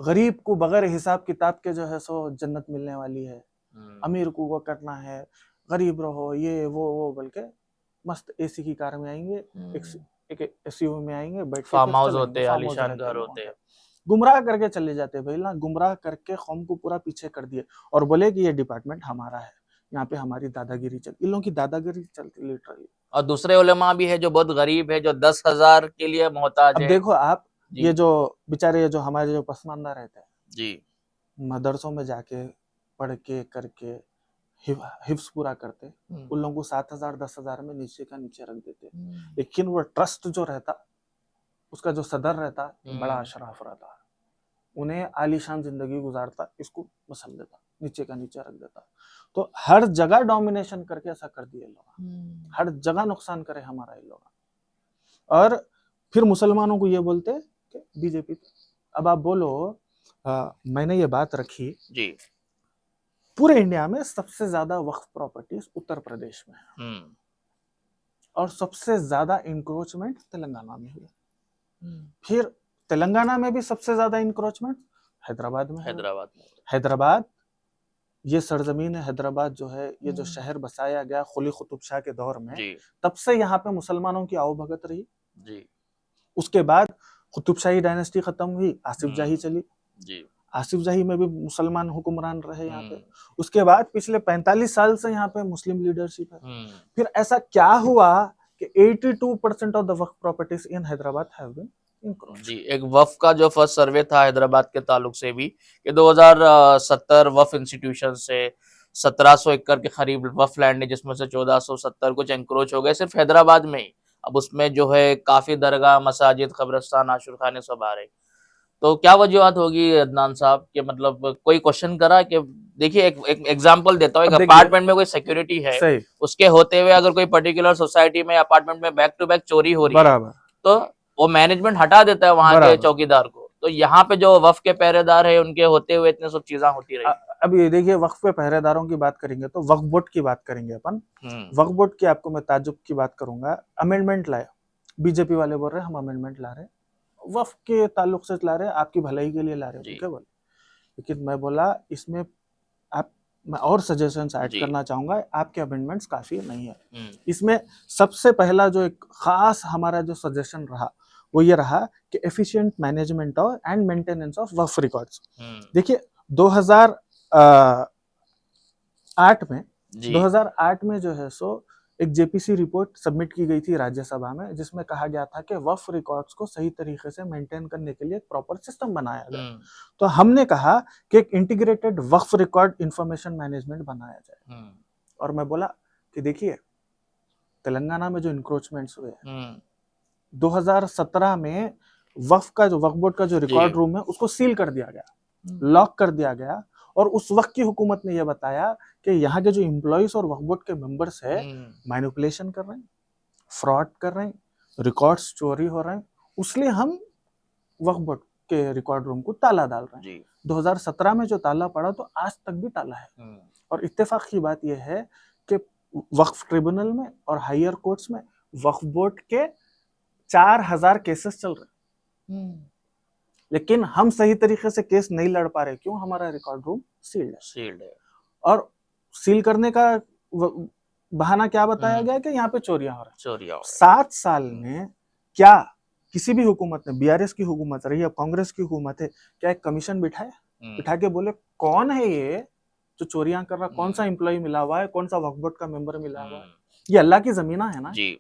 गरीब को बगैर हिसाब किताब के जो है सो जन्नत मिलने वाली है, अमीर को वो करना है, गरीब रहो ये वो बल्कि मस्त एसी की कार में आएंगे, एक एसयूवी में आएंगे, बैठ के फार्म हाउस होते, फार्म हाउस आलीशान रहते घर हैं, होते। गुमराह करके चले जाते भाई ना, गुमराह करके कौम को पूरा पीछे कर दिए और बोले कि ये डिपार्टमेंट हमारा है, यहाँ पे हमारी दादागिरी चल, इन लोगों की दादागिरी चलती लिटरली। और दूसरे उलेमा भी है जो बहुत गरीब है, जो 10,000 के लिए मोहताज अब है। देखो आप जी। ये जो बेचारे जो हमारे जो पसमानदा रहते हैं जी। मदरसों में जाके पढ़ के करके हिफ्स पूरा करते, उन लोगों को 7,000 10,000 में नीचे का नीचे रख देते, लेकिन वो ट्रस्ट जो रहता उसका जो सदर रहता बड़ा अशराफ रहता, उन्हें आलीशान जिंदगी गुजारता, इसको पसंद देता, नीचे का नीचे रख देता। तो हर जगह डोमिनेशन करके ऐसा कर दिए लोग, हर जगह नुकसान करे हमारा ये लोग, और फिर मुसलमानों को ये बोलते कि बीजेपी। अब आप बोलो मैंने ये बात रखी जी। पूरे इंडिया में सबसे ज्यादा वक्फ प्रॉपर्टीज उत्तर प्रदेश में है, और सबसे ज्यादा इंक्रोचमेंट तेलंगाना में हुआ, फिर तेलंगाना में भी सबसे ज्यादा इंक्रोचमेंट हैदराबाद में। हैदराबाद ये सरजमीन है, हैदराबाद जो है ये जो शहर बसाया गया कुली कुतुब शाह के दौर में, तब से यहाँ पे मुसलमानों की आवभगत रही। जी। उसके बाद कुतुब शाही डायनेस्टी खत्म हुई, आसिफ जाही चली। जी। आसिफ जाही में भी मुसलमान हुक्मरान रहे यहाँ पे। उसके बाद पिछले 45 साल से यहाँ पे मुस्लिम लीडरशिप है। फिर ऐसा क्या हुआ कि 82% of the Waqf properties in Hyderabad have been encroached. जी। एक वक्फ का जो फर्स्ट सर्वे था हैदराबाद के ताल्लुक से भी कि 2070 वक्फ इंस्टीट्यूशन से 1700 एकड़ के करीब वक्फ लैंड है, जिसमें से 1470 कुछ एंक्रोच हो गए सिर्फ हैदराबाद में ही। अब उसमें जो है काफी दरगाह, मसाजिद, कब्रिस्तान, आशुर खाने सब आ रहे। तो क्या वजूहत होगी अदनान साहब के, मतलब कोई क्वेश्चन करा कि देखिए एक एग्जांपल देता हूँ, एक अपार्टमेंट में कोई सिक्योरिटी है, उसके होते हुए अगर कोई पर्टिकुलर सोसाइटी में अपार्टमेंट में बैक टू बैक चोरी हो रही है, तो वो मैनेजमेंट हटा देता है वहां के चौकीदार को। तो यहाँ पे जो वक्फ के पहरेदार है उनके होते हुए इतने सब चीजें होती रही। अब ये देखिए वक्फ पे पहरेदारों की बात करेंगे तो वक्फ बोर्ड की बात करेंगे अपन। वक्फ बोर्ड की आपको मैं ताजुब की बात करूंगा, अमेंडमेंट लाया, बीजेपी वाले बोल रहे हैं हम अमेंडमेंट ला रहे हैं, वक्फ के ताल्लुक से ला रहे हैं, आपकी भलाई के लिए ला रहे हैं केवल। लेकिन मैं बोला इसमें मैं और सजेशंस ऐड करना चाहूंगा, आपके अमेंडमेंट्स काफी नहीं है। इसमें सबसे पहला जो एक खास हमारा जो सजेशन रहा वो ये रहा कि एफिशिएंट मैनेजमेंट और and maintenance of Waqf records. देखिए 2008 में जो है सो एक जेपीसी रिपोर्ट सबमिट की गई थी राज्यसभा में, जिसमें कहा गया था कि वक्फ रिकॉर्ड्स को सही तरीके से मेंटेन करने के लिए एक प्रॉपर सिस्टम बनाया जाए। तो हमने कहा कि एक इंटीग्रेटेड वक्फ रिकॉर्ड इंफॉर्मेशन मैनेजमेंट बनाया जाए। और मैं बोला कि देखिए तेलंगाना में जो इंक्रोचमेंट्स हुए 2017 में वक्फ बोर्ड का जो रिकॉर्ड रूम है उसको सील कर दिया गया, लॉक कर दिया गया। और उस वक्त की हुकूमत ने यह बताया कि यहाँ के जो एम्प्लॉइज और वक्फ बोर्ड के मेंबर्स है मैनिपुलेशन कर रहे हैं, फ्रॉड कर रहे हैं, रिकॉर्ड्स चोरी हो रहे हैं, इसलिए हम वक्फ बोर्ड के रिकॉर्ड रूम को ताला डाल रहे हैं। 2017 में जो ताला पड़ा तो आज तक भी ताला है। और इत्तेफाक की बात यह है कि वक्फ ट्रिब्यूनल में और हायर कोर्ट्स में वक्फ बोर्ड के 4000 केसेस चल रहे हैं, लेकिन हम सही तरीके से केस नहीं लड़ पा रहे। क्यों? हमारा रिकॉर्ड रूम सील्ड है। और सील करने का बहाना क्या बताया गया कि यहाँ पे चोरियां हो रही हैं। 7 साल में क्या किसी भी हुकूमत ने, बीआरएस की हुकूमत रही, अब कांग्रेस की हुकूमत है, क्या एक कमीशन बिठा के बोले कौन है ये जो चोरियां कर रहा, कौन सा एम्प्लॉय मिला हुआ है, कौन सा वक्फ बोर्ड का मेंबर मिला हुआ है? ये अल्लाह की जमीना है ना जी।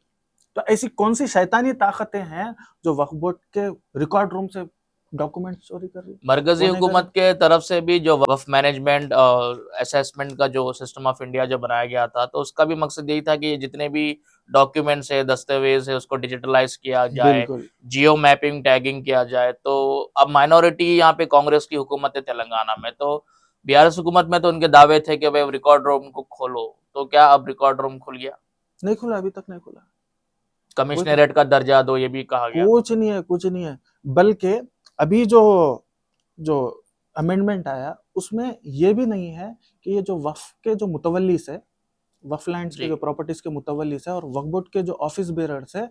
तो ऐसी कौन सी शैतानी ताकतें हैं जो वक्फ बोर्ड के रिकॉर्ड रूम से डॉक्यूमेंट चोरी कर रही? मरकजी हुकूमत के तरफ से भी जो वक्फ मैनेजमेंट और असेसमेंट का जो सिस्टम ऑफ इंडिया जो बनाया गया था, तो उसका भी मकसद यही था कि जितने भी डॉक्यूमेंट्स है, दस्तावेज है, उसको डिजिटलाइज किया जाए, जियो मैपिंग टैगिंग किया जाए। तो अब माइनॉरिटी यहाँ पे कांग्रेस की हुकूमत है तेलंगाना में, तो बीआरएस हुकूमत में तो उनके दावे थे कि भाई रिकॉर्ड रूम को खोलो, तो क्या अब रिकॉर्ड रूम खुल गया? नहीं खुला, अभी तक नहीं खुला। कमिश्नरेट का दर्जा दो, ये भी कहा गया। कुछ नहीं है। बल्कि अभी जो अमेंडमेंट आया उसमें ये भी नहीं है कि ये जो वक्फ के जो मुतवल्लिस है, वक्फ लैंड्स के जो प्रॉपर्टीज के मुतवल्लिस है और वक्फ बोर्ड के जो ऑफिस बेरर्स है,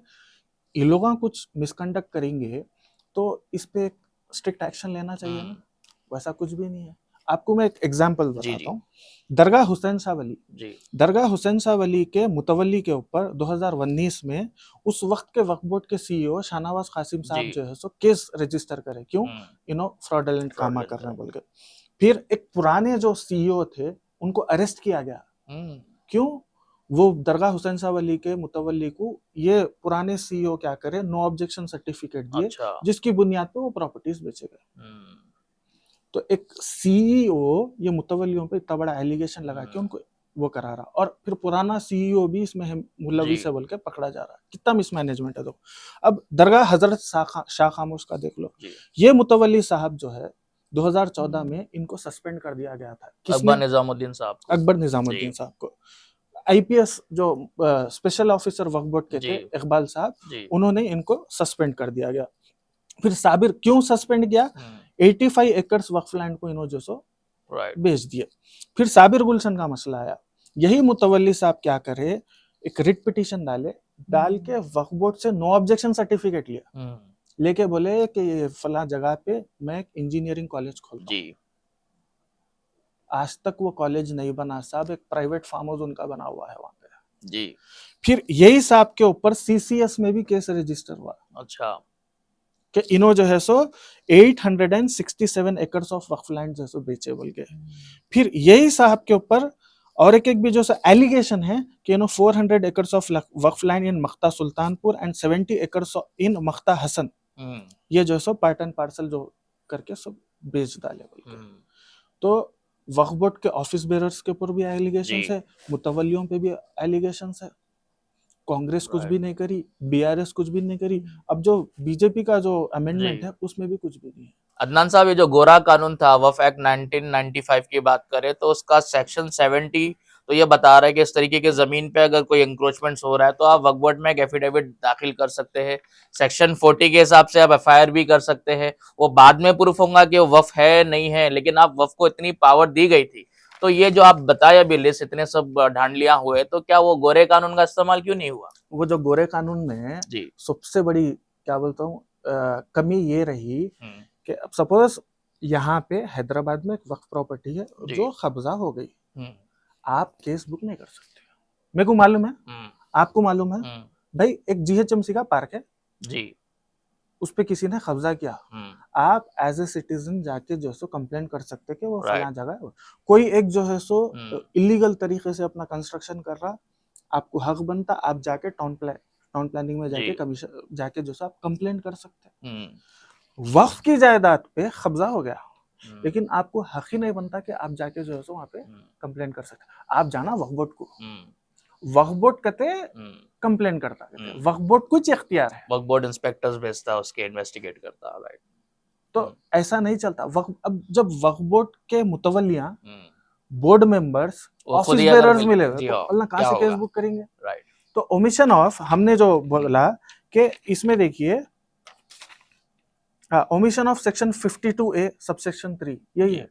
ये लोग कुछ मिसकंडक्ट करेंगे तो इस पे स्ट्रिक्ट एक्शन लेना चाहिए ना। वैसा कुछ भी नहीं है। आपको मैं एक एग्जांपल बताता हूँ। दरगाह हुसैन शाह वली के मुतवल्ली के ऊपर 2019 में उस वक्त के वक्फ बोर्ड के सीईओ शाहनवाज कासिम साहब जो है सो केस रजिस्टर करे। क्यों? फ्रॉडलेंट काम कर रहे हैं बोल के। फिर एक पुराने जो सीईओ थे उनको अरेस्ट किया गया। क्यों? वो दरगाह हुसैन शाह वली के मुतवल्ली को ये पुराने सीईओ क्या करे, नो ऑब्जेक्शन सर्टिफिकेट दिए, जिसकी बुनियाद पे वो प्रॉपर्टीज बेचे गए। तो एक सीईओ ये मुतवल्लियों पे इतना बड़ा एलिगेशन लगा के उनको वो करा रहा, और फिर पुराना सीईओ भी इसमें मुलवी से बोल के पकड़ा जा रहा है। कितना मिसमैनेजमेंट है। तो अब दरगाह हजरत शाह खामोश का देख लो। ये मुतवल्ली साहब जो है 2014 में इनको सस्पेंड कर दिया गया था। अकबर निजामुद्दीन साहब को आईपीएस जो स्पेशल ऑफिसर वक्फ बोर्ड के थे इकबाल साहब, उन्होंने इनको सस्पेंड कर दिया गया। फिर साबिर क्यों सस्पेंड किया? 85 एकर्स वक्फ लैंड को इन्होंने जो सो बेच दिए। फिर साबिर गुलशन का मसला आया। यही मुतवल्ली साहब क्या करे, एक रिट पिटीशन डाल के वक्फ बोर्ड से नो ऑब्जेक्शन सर्टिफिकेट लिया, लेके बोले कि ये फला जगह पे मैं एक इंजीनियरिंग कॉलेज खोलता हूं। आज तक वो कॉलेज नहीं बना साहब, एक प्राइवेट फार्म हाउस उनका बना हुआ है वहां पे जी। फिर यही साहब के ऊपर सीसीएस में भी केस रजिस्टर हुआ। अच्छा, कि इन्हों जो है सो 867 एकर्स ऑफ वक्फ लैंड जो है सो बेचे बोल के। फिर यही साहब के ऊपर और एक भी जो एलिगेशन है कि 400 acres of Waqf land in Makhta Sultanpur and 70 acres in Makhta Hasan, ये जो है पार्ट एंड पार्सल जो करके सब बेच डाले बोल के। तो वक्फ बोर्ड के ऑफिस बेरर्स के ऊपर भी एलिगेशंस है, मुतवल्लियों पे भी एलिगेशंस है। कांग्रेस कुछ भी नहीं करी, बीआरएस कुछ भी नहीं करी। अब जो बीजेपी का जो अमेंडमेंट है उसमें भी कुछ भी नहीं है। अदनान साहब, ये जो गोरा कानून था, वक्फ एक्ट 1995 की बात करें तो उसका सेक्शन 70 तो ये बता रहा है कि इस तरीके के जमीन पे अगर कोई एंक्रोचमेंट हो रहा है तो आप वक्फ बोर्ड में एक एफिडेविट दाखिल कर सकते हैं। सेक्शन 40 के हिसाब से आप एफआईआर भी कर सकते हैं। वो बाद में प्रूफ होगा कि वो वक्फ है नहीं है, लेकिन आप वक्फ को इतनी पावर दी गई थी। तो ये जो आप बताया अभी लिस्ट इतने सब ढांडलियां हुए, तो क्या वो गोरे कानून का इस्तेमाल क्यों नहीं हुआ? वो जो गोरे कानून में सबसे बड़ी क्या बोलता हूँ कमी ये रही कि अब सपोज यहाँ पे हैदराबाद में एक वक्फ प्रॉपर्टी है जो कब्जा हो गई, आप केस बुक नहीं कर सकते। मेरे को मालूम है, आपको मालूम है भाई, एक जीएचएमसी का पार्क है जी, उस पे किसी ने कब्जा किया, आप एज ए सिटीजन जाके जो है सो कंप्लेन कर सकते कि वो फला जगह है। कोई एक जो है सो इलीगल तरीके से अपना कंस्ट्रक्शन कर रहा, आपको हक बनता, आप जाके टाउन प्लानिंग में जाके कमीशन जाके जो है आप कंप्लेन कर सकते। वक्फ की जायदाद पे कब्जा हो गया, लेकिन आपको हक ही नहीं बनता कि आप जाके जो है सो वहाँ पे कंप्लेन कर सकते। आप जाना वक्फ बोर्ड को, वक्फ बोर्ड कहते हम्म, कंप्लेन करता कहते वक्फ बोर्ड कुछ इख्तियार है, वक्फ बोर्ड इंस्पेक्टर्स भेजता है, उसके इन्वेस्टिगेट करता है, राइट। तो ऐसा नहीं चलता। वक्फ अब जब वक्फ बोर्ड के मुतवलियां हम्म, बोर्ड मेंबर्स वो खुद ऑफिस ही अगर बेरर्स मिले हुए जी तो हाँ, अल्लाह कहाँ क्या से केस होगा, बुक करेंगे। राइट। तो ओमिशन ऑफ हमने जो बोला कि इसमें देखिए omission of section 52A subsection 3 यही जी। है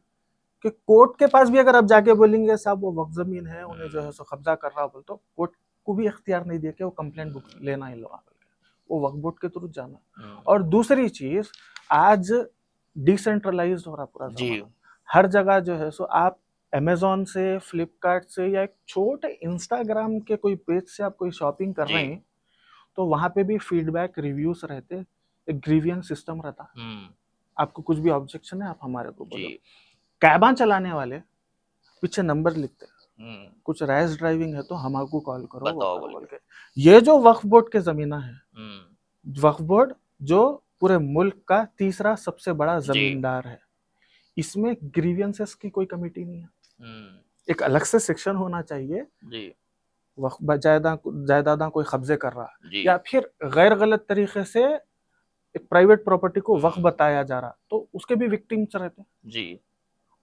कि कोर्ट के पास भी अगर आप जाके बोलेंगे साहब वो वक्फ जमीन है, उन्हें जो है सो कब्जा कर रहा बोल, तो कोर्ट को भी इख्तियार नहीं दिया कि वो कंप्लेंट बुक लेना ही लो, वो वक्फ बोर्ड के थ्रू जाना। और दूसरी चीज, आज डिसेंट्रलाइज्ड हो रहा पूरा जी। जमाना, हर जगह जो है सो आप अमेजोन से, फ्लिपकार्ट से, या एक छोटे इंस्टाग्राम के कोई पेज से आप कोई शॉपिंग कर जी। रहे हैं तो वहां पे भी फीडबैक रिव्यूज रहते, एक ग्रीवियंस सिस्टम रहता। आपको कुछ भी ऑब्जेक्शन है आप हमारे को बोलो। जी। कैबा चलाने वाले पीछे नंबर लिखते हम्म, कुछ रैश ड्राइविंग है तो हमको कॉल करो, वो बताओ करो बोल बोल के। ये जो वक्फ बोर्ड के जमीना है, वक्फ बोर्ड जो पूरे मुल्क का तीसरा सबसे बड़ा जी। जमींदार है, इसमें ग्रीवियंसेस की कोई कमेटी नहीं है। एक अलग से सेक्शन होना चाहिए, जी। वक्फ जायदादा कोई कब्जे कर रहा जी। या फिर गैर गलत तरीके से एक प्राइवेट प्रॉपर्टी को वक्फ बताया जा रहा, तो उसके भी विक्टिम्स रहते हैं। जी।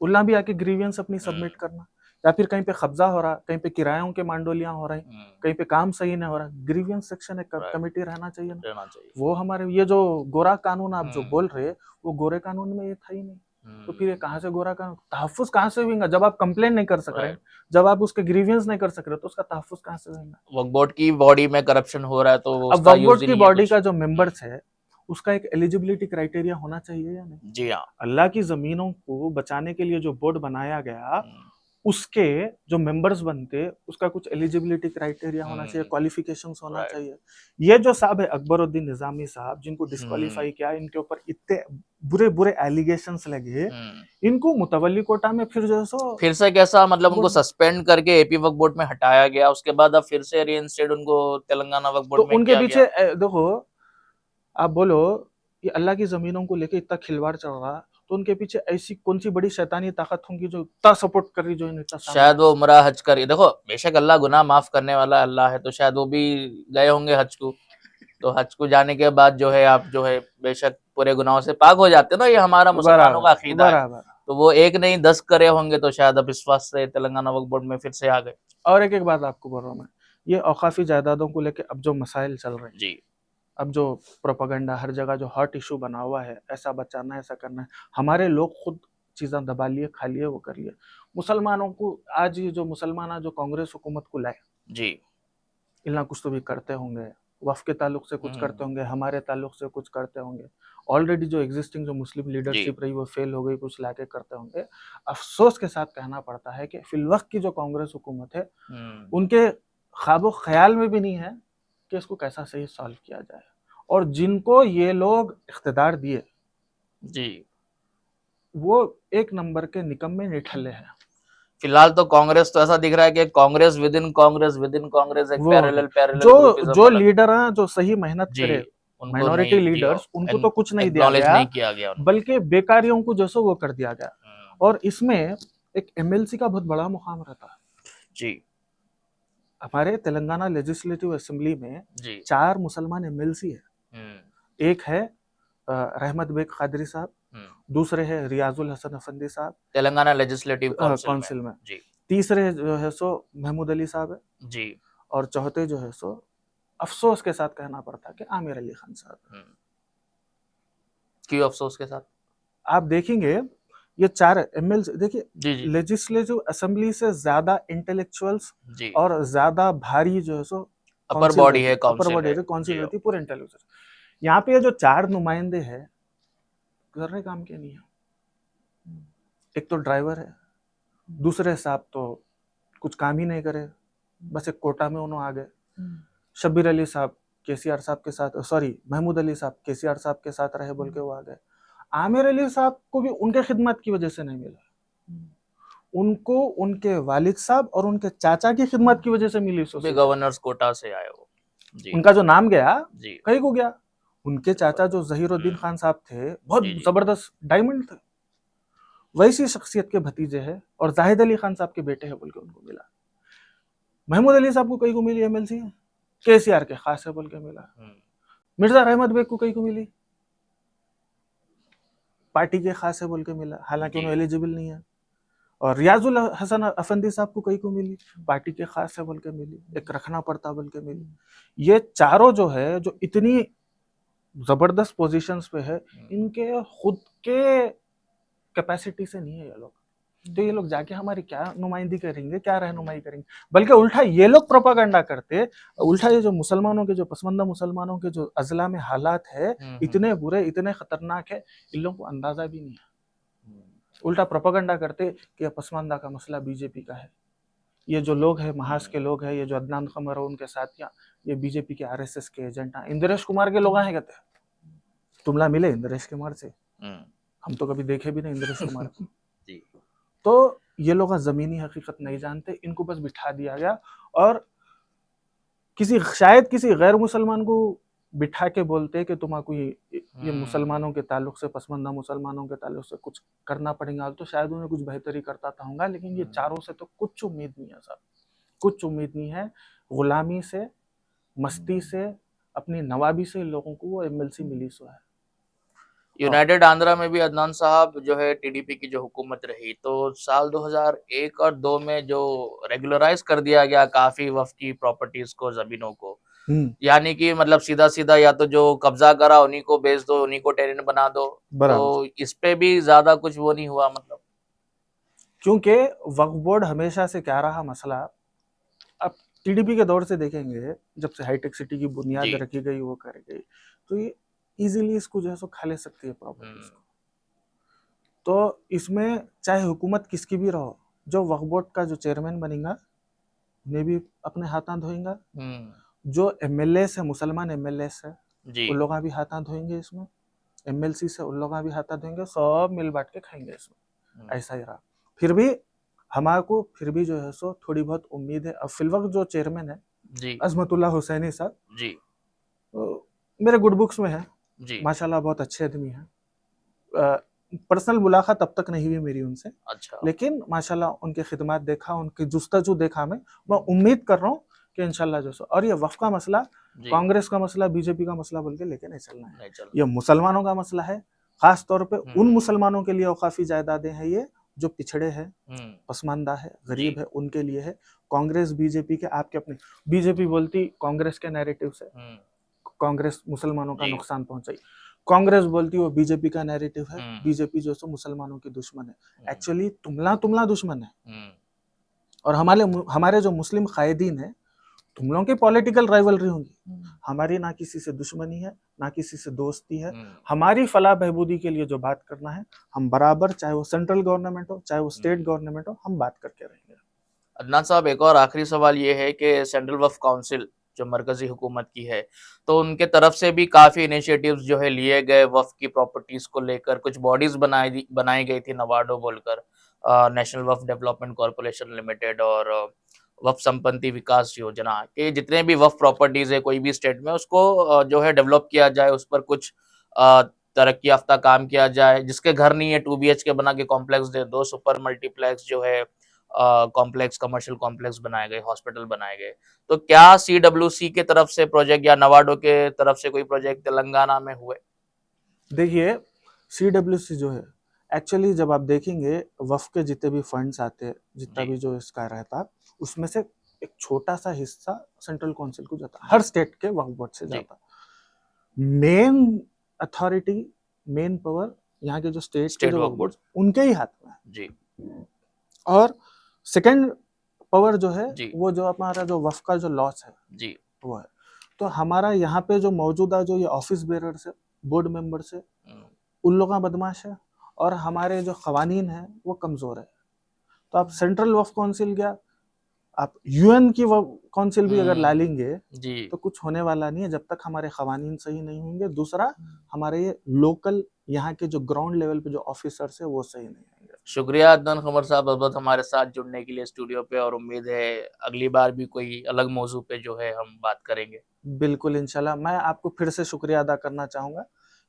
उल्ला भी आके ग्रीवियंस अपनी सबमिट करना, या फिर कहीं पे कब्जा हो रहा, कहीं पे किरायों के मांडोलियां हो रही, कहीं पे काम सही नहीं हो रहा, ग्रीवियंस सेक्शन एक कमेटी रहना चाहिए ना। रहना चाहिए। वो हमारे ये जो गोरा कानून आप जो बोल रहे, वो गोरे कानून में ये था ही नहीं। तो फिर ये कहाँ से गोरा कानून, तहफ्फुज कहाँ से होगा जब आप कंप्लेन नहीं कर सक रहे, जब आप उसके ग्रीवियंस नहीं कर सक रहे, तो उसका तहफ्फुज कहाँ से होगा। वक्फ बोर्ड की बॉडी में करप्शन हो रहा है तो अब वक्फ बोर्ड की बॉडी का जो मेंबर्स है उसका एक एलिजिबिलिटी क्राइटेरिया होना चाहिए या नहीं। जी हाँ। अल्लाह की जमीनों को बचाने के लिए जो बोर्ड बनाया गया, उसके जो मेंबर्स बनते उसका कुछ एलिजिबिलिटी क्राइटेरिया होना चाहिए, क्वालिफिकेशंस होना चाहिए। ये जो साहब है अकबरुद्दीन निजामी साहब, जिनको डिस्क्वालीफाई किया, इनके ऊपर इतने बुरे बुरे एलिगेशंस लगे, इनको मुतवल्ली कोटा में फिर जो है सो फिर से कैसा, मतलब उनको सस्पेंड करके एपी वक्फ बोर्ड में हटाया गया, उसके बाद अब फिर से रीइंस्टेट उनको तेलंगाना वक्फ बोर्ड तो में उनके किया पीछे गया। देखो, आप बोलो कि अल्लाह की जमीनों को लेके इतना खिलवाड़ चल रहा, तो उनके पीछे ऐसी कौन सी बड़ी शैतानी ताकत होंगी जो इतना सपोर्ट कर रही, जो इतना शायद वो उम्रा हज कर, देखो बेशक अल्लाह गुनाह माफ करने वाला अल्लाह है, तो शायद वो भी गए होंगे हज को, तो हज को जाने के बाद जो है आप जो है बेशक पूरे गुनाहों से पाक हो जाते ना, ये हमारा मुसलमानों का अकीदा है। तो वो एक नहीं 10 करे होंगे, तो शायद अब इस वास्ते तेलंगाना वक्फ बोर्ड में फिर से आ गए। और एक बात आपको बोल रहा हूँ मैं, ये औकाफी जायदादों को लेके अब जो मसाइल चल रहे हैं जी, अब जो प्रोपेगेंडा हर जगह जो हॉट इशू बना हुआ है, ऐसा बचाना है, ऐसा करना है, हमारे लोग खुद चीज़ें दबा लिए, खा लिए, वो कर लिए। मुसलमानों को आज ये जो मुसलमान जो कांग्रेस हुकूमत को लाए जी, इतना कुछ तो भी करते होंगे, वफ़ के ताल्लुक से कुछ करते होंगे, हमारे ताल्लुक से कुछ करते होंगे, ऑलरेडी जो एग्जिस्टिंग जो मुस्लिम लीडरशिप रही वो फेल हो गई, कुछ लाके करते होंगे। अफसोस के साथ कहना पड़ता है कि फिलवक्त की जो कांग्रेस हुकूमत है, उनके ख्वाबो ख्याल में भी नहीं है कि इसको कैसा सही सॉल्व किया जाए, और जिनको ये लोग इख्तिदार दिए जी, वो एक नंबर के निकम्मे निठल्ले हैं। फिलहाल तो कांग्रेस तो ऐसा दिख रहा है कि कांग्रेस विद इन कांग्रेस एक पैरेलल जो लीडर हैं जो सही मेहनत करे, माइनॉरिटी लीडर्स, उनको तो कुछ नहीं दिया गया, बल्कि बेकारियों को जैसे वो कर दिया गया। और इसमें एक एमएलसी का बहुत बड़ा मुकाम रहता है जी। हमारे तेलंगाना लेजिस्लेटिव असेंबली में 4 मुसलमान एमएलसी है। एक है रहमत बेग कादरी साहब, दूसरे है रियाजुल हसन अफंदी साहब तेलंगाना लेजिस्लेटिव काउंसिल में जी, तीसरे जो है सो महमूद अली साहब है जी, और चौथे जो है सो अफसोस के साथ कहना पड़ता है कि आमिर अली खान साहब। क्यों अफसोस के साथ? आप देखेंगे ये 4 एमएलसी, देखिए लेजिस्लेटिव असेंबली से ज्यादा इंटेलेक्चुअल्स और ज्यादा भारी जो है सो अपर बॉडी है, काउंसिल रहती पूरे इंटेलेक्चुअल। यहाँ पे जो 4 नुमाइंदे हैं करने काम के नहीं है। एक तो ड्राइवर है, दूसरे साहब तो कुछ काम ही नहीं करे, बस एक कोटा में उन्होंने आ गए। शब्बीर अली साहब केसीआर साहब के साथ, सॉरी महमूद अली साहब केसीआर साहब के साथ रहे बोल के वो आ गए। आमिर अली साहब को भी उनके खिदमत की वजह से नहीं मिला, उनको उनके वालिद साहब और उनके चाचा की खिदमत की वजह से मिली। गवर्नर्स कोटा से आए वो, उनका जो नाम गया कहीं को गया। उनके चाचा जो जहीरुद्दीन खान साहब थे, बहुत जबरदस्त डायमंड थे, वैसी शख्सियत के भतीजे हैं और जाहिद अली खान साहब के बेटे हैं बोल के उनको मिला। महमूद अली साहब को कई को मिली एमएलसी, केसीआर के खास है बोल के मिला। हम्म, मिर्जा रहमत बेग को कई को मिली, पार्टी के खास है बोल के मिला, हालांकि जी। उन्हें एलिजिबल नहीं है। और रियाजुल हसन अफंदी साहब को कई को मिली, पार्टी के खास है बोल के मिली, एक रखना पड़ता बोल के मिली। ये चारों जो है जो इतनी जबरदस्त पोजीशंस पे है, इनके खुद के कैपेसिटी से नहीं है ये लोग। तो ये लोग जाके हमारी क्या नुमाइंदी करेंगे, क्या रहनुमाई करेंगे? बल्कि उल्टा ये लोग प्रोपागेंडा करते, उल्टा ये जो मुसलमानों के, जो पसमानदा मुसलमानों के जो अजला में हालात है, इतने बुरे, इतने खतरनाक है, इन लोगों को अंदाजा भी नहीं है। उल्टा प्रोपागेंडा करते कि पसमानदा का मसला बीजेपी का है, ये जो लोग हैं महाज के लोग हैं, ये जो अदनान कमर और उनके साथियां, ये बीजेपी के आरएसएस के एजेंट हैं, इंद्रेश कुमार के लोग हैं कहते हैं। तुमला मिले इंद्रेश कुमार से? हम तो कभी देखे भी नहीं इंद्रेश कुमार को। तो ये लोग जमीनी हकीकत नहीं जानते, इनको बस बिठा दिया गया और शायद किसी गैर मुसलमान को बिठा के बोलते कि तुम्हारा ये मुसलमानों के ताल्लुक से, पसमानदा मुसलमानों के ताल्लुक से कुछ करना पड़ेगा, तो शायद उन्हें कुछ बेहतरी करता था होगा। लेकिन ये चारों से तो कुछ उम्मीद नहीं है सर, कुछ उम्मीद नहीं है। गुलामी से, मस्ती से, अपनी नवाबी से लोगों को वो एमएलसी मिली सो है। यूनाइटेड आंध्रा में भी अदनान साहब जो है टीडीपी की जो हुकूमत रही, तो साल 2001 और 2 में जो रेगुलराइज कर दिया गया काफी वफ की प्रॉपर्टीज को, जमीनों को, यानी कि मतलब सीधा सीधा या तो जो कब्जा करा उन्हीं को बेच दो, उन्हीं को टेरेंट बना दो, तो इस पे भी ज्यादा कुछ वो नहीं हुआ मतलब। क्योंकि वक्फ बोर्ड हमेशा से क्या रहा मसला, अब टीडीपी के दौर से देखेंगे, जब से हाईटेक सिटी की बुनियाद रखी गई, वो कर गई, तो ये इजीली इसको जो है सो खा ले सकती है प्रॉपर्टीज को। तो इसमें चाहे हुकूमत किसकी भी रहो, जो वक्फ बोर्ड का जो चेयरमैन बनेगा उन्हें भी अपने हाथां धोएगा, जो एमएलए है, मुसलमान एमएलए है, उन लोग भी हाथां धोएंगे इसमें, एमएलसी से उन लोग भी हाथां धोएंगे, सब मिल बांट के खाएंगे इसमें। ऐसा ही रहा। फिर भी हमारे को फिर भी जो है सो थोड़ी बहुत उम्मीद है। अब फिलवक्त जो चेयरमैन है अजमतुल्ला हुसैनी साहब जी, तो मेरे गुड बुक्स में है जी, माशाल्लाह बहुत अच्छे आदमी हैं। पर्सनल मुलाकात तब तक नहीं हुई मेरी उनसे, अच्छा, लेकिन माशाल्लाह उनके खिदमत देखा, उनकी जुस्तजू देखा। मैं उम्मीद कर रहा हूँ कि इंशाल्लाह जो सो, और ये वक्फ का मसला, कांग्रेस का मसला, बीजेपी का मसला बोल के लेके नहीं चलना है, ये मुसलमानों का मसला है। खास तौर पे उन मुसलमानों के लिए औकाफी जायदादें हैं ये जो पिछड़े हैं, पसमानदा है, गरीब है, उनके लिए है। कांग्रेस बीजेपी के आपके अपने, बीजेपी बोलती कांग्रेस के नैरेटिव से कांग्रेस मुसलमानों का नुकसान पहुंचाई, कांग्रेस बोलती वो बीजेपी का नैरेटिव है, बीजेपी जो सो मुसलमानों की दुश्मन है। एक्चुअली तुमला दुश्मन है। और हमारे जो मुस्लिम कायदीन है, तुम लोगों की पॉलिटिकल राइवलरी होंगी, हमारी ना किसी से दुश्मनी है, ना किसी से दोस्ती है। हमारी फलाह बहबूदी के लिए जो बात करना है, हम बराबर, चाहे वो सेंट्रल गवर्नमेंट हो, चाहे वो स्टेट गवर्नमेंट हो, हम बात करके रहेंगे। अदनान साहब, एक और आखिरी सवाल ये है कि सेंट्रल वक्फ काउंसिल जो मरकजी हुकूमत की है, तो उनके तरफ से भी काफी इनिशिएटिव्स जो है लिए गए वक्फ की प्रॉपर्टीज को लेकर। कुछ बॉडीज बनाई गई थी, नवाडो बोलकर, नेशनल वक्फ डेवलपमेंट कॉर्पोरेशन लिमिटेड, और वक्फ संपत्ति विकास योजना के जितने भी वक्फ प्रॉपर्टीज है कोई भी स्टेट में, उसको जो है डेवलप किया जाए, उस पर कुछ तरक्की याफ्ता काम किया जाए। जिसके घर नहीं है 2 BHK बना के कॉम्प्लेक्स दे दो, सुपर मल्टीप्लेक्स जो है कॉम्प्लेक्स, कमर्शियल कॉम्प्लेक्स बनाए गए, हॉस्पिटल बनाए गए। तो क्या CWC के तरफ से प्रोजेक्ट या नवाडो के तरफ से कोई प्रोजेक्ट तेलंगाना में हुए? देखिए, CWC जो है, एक्चुअली जब आप देखेंगे वक्फ के जितने भी फंड्स आते हैं, जितना भी जो इसका रहता, उसमें से एक छोटा सा हिस्सा सेंट्रल काउंसिल को जाता, हर स्टेट के वक्फ बोर्ड से जाता। मेन अथॉरिटी, मेन पावर यहाँ के जो स्टेट के वक्फ बोर्ड, उनके ही हाथ में है जी। और सेकंड पावर जो है वो जो हमारा जो वक्फ का जो लॉस है जी, वो है। तो हमारा यहाँ पे जो मौजूदा जो ये ऑफिस बेरर्स है, बोर्ड मेंबर्स है, उन लोगों का बदमाश है, और हमारे जो खवानीन है वो कमजोर है। तो आप सेंट्रल वक्फ काउंसिल गया, आप यूएन की काउंसिल भी अगर ला लेंगे तो कुछ होने वाला नहीं है जब तक हमारे खवानीन सही नहीं होंगे। दूसरा, हमारे ये लोकल यहाँ के जो ग्राउंड लेवल पे जो ऑफिसर्स है वो सही नहीं होंगे। शुक्रिया अदनान कमर साहब, बहुत हमारे साथ जुड़ने के लिए स्टूडियो पे, और उम्मीद है अगली बार भी कोई अलग मौजू पे जो है हम बात करेंगे। बिल्कुल, इंशाल्लाह। मैं आपको फिर से शुक्रिया अदा करना चाहूँगा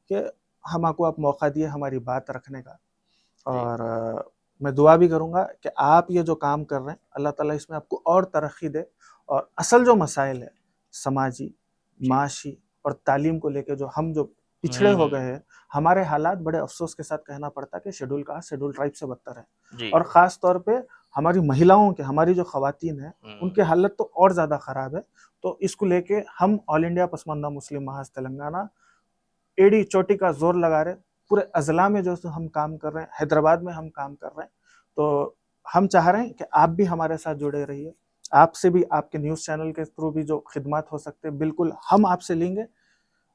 कि हमको आप मौका दिए हमारी बात रखने का, और मैं दुआ भी करूंगा कि आप ये जो काम कर रहे हैं अल्लाह ताला इसमें आपको और तरक्की दे, और असल जो मसाइल है समाजी, जी। माशी और तालीम को लेके जो हम जो पिछड़े हो गए हैं, हमारे हालात बड़े अफसोस के साथ कहना पड़ता है कि शेड्यूल कास्ट शेड्यूल ट्राइब से बदतर है। जी। और ख़ास तौर पे हमारी महिलाओं के, हमारी जो ख़वातीन हैं, उनकी हालत तो और ज़्यादा ख़राब है। तो इसको लेके हम ऑल इंडिया पसमानदा मुस्लिम महाज़ तेलंगाना एड़ी चोटी का ज़ोर लगा रहे, पूरे अज़ला में जो हम काम कर रहे हैं, हैदराबाद में हम काम कर रहे हैं। तो हम चाह रहे हैं कि आप भी हमारे साथ जुड़े रहिए। आपसे भी आपके न्यूज़ चैनल के थ्रू भी जो खिदमत हो सकते हैं, बिल्कुल हम आपसे लेंगे।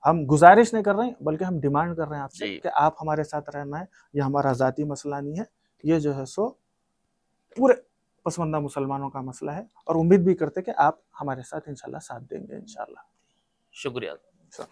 हम गुज़ारिश नहीं कर रहे हैं, बल्कि हम डिमांड कर रहे हैं आपसे जी। कि आप हमारे साथ रहना है। ये हमारा ज़ाती मसला नहीं है, ये जो है सो पूरे पसमानदा मुसलमानों का मसला है, और उम्मीद भी करते हैं कि आप हमारे साथ इंशाल्लाह साथ देंगे इंशाल्लाह। शुक्रिया। अच्छा।